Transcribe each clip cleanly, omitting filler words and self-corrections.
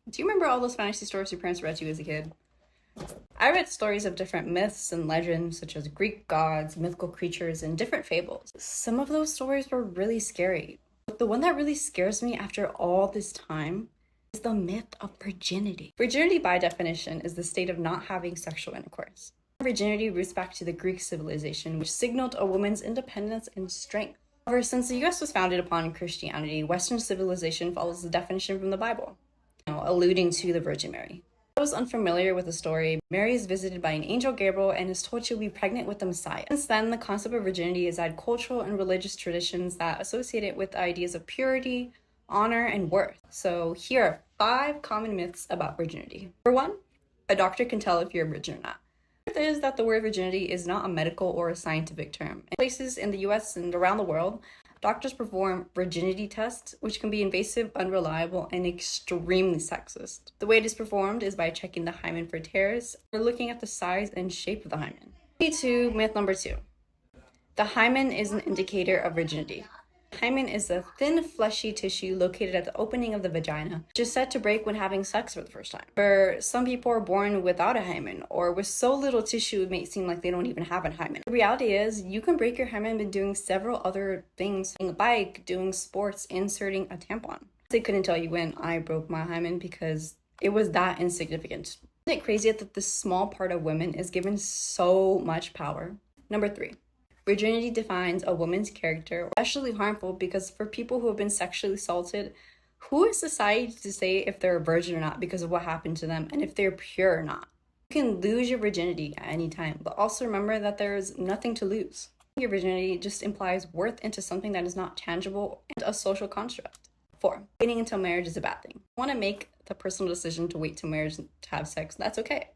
Do you remember all those fantasy stories your parents read to you as a kid? I read stories of different myths and legends, such as Greek gods, mythical creatures, and different fables. Some of those stories were really scary. But the one that really scares me after all this time is the myth of virginity. Virginity, by definition, is the state of not having sexual intercourse. Virginity roots back to the Greek civilization, which signaled a woman's independence and strength. However, since the US was founded upon Christianity, Western civilization follows the definition from the Bible, alluding to the Virgin Mary. For those unfamiliar with the story, Mary is visited by an angel Gabriel and is told she'll be pregnant with the Messiah. Since then, the concept of virginity has had cultural and religious traditions that associate it with ideas of purity, honor, and worth. So here are 5 common myths about virginity. Number 1, a doctor can tell if you're a virgin or not. The truth is that the word virginity is not a medical or a scientific term. In places in the US and around the world, doctors perform virginity tests, which can be invasive, unreliable, and extremely sexist. The way it is performed is by checking the hymen for tears or looking at the size and shape of the hymen. Myth number 2. The hymen is an indicator of virginity. Hymen is a thin, fleshy tissue located at the opening of the vagina, which is said to break when having sex for the first time. For some people are born without a hymen, or with so little tissue it may seem like they don't even have a hymen. The reality is, you can break your hymen by doing several other things, riding a bike, doing sports, inserting a tampon. I couldn't tell you when I broke my hymen because it was that insignificant. Isn't it crazy that this small part of women is given so much power? Number 3. Virginity defines a woman's character, especially harmful because for people who have been sexually assaulted, who is society to say if they're a virgin or not because of what happened to them and if they're pure or not? You can lose your virginity at any time, but also remember that there is nothing to lose. Your virginity just implies worth into something that is not tangible and a social construct. 4. Waiting until marriage is a bad thing. If you want to make the personal decision to wait till marriage to have sex, that's okay.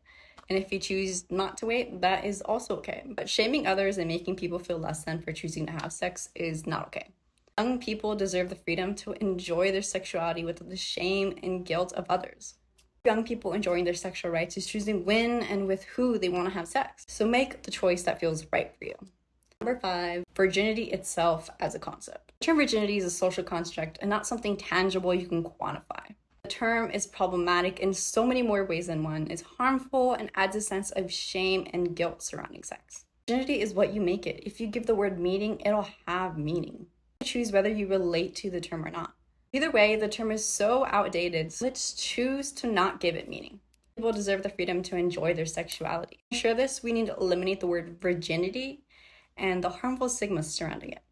And if you choose not to wait, that is also okay. But shaming others and making people feel less than for choosing to have sex is not okay. Young people deserve the freedom to enjoy their sexuality without the shame and guilt of others. Young people enjoying their sexual rights is choosing when and with who they want to have sex. So make the choice that feels right for you. Number 5, virginity itself as a concept. The term virginity is a social construct and not something tangible you can quantify. The term is problematic in so many more ways than one. It's harmful and adds a sense of shame and guilt surrounding sex. Virginity is what you make it. If you give the word meaning, it'll have meaning. You choose whether you relate to the term or not. Either way, the term is so outdated, so let's choose to not give it meaning. People deserve the freedom to enjoy their sexuality. To ensure this, we need to eliminate the word virginity and the harmful stigma surrounding it.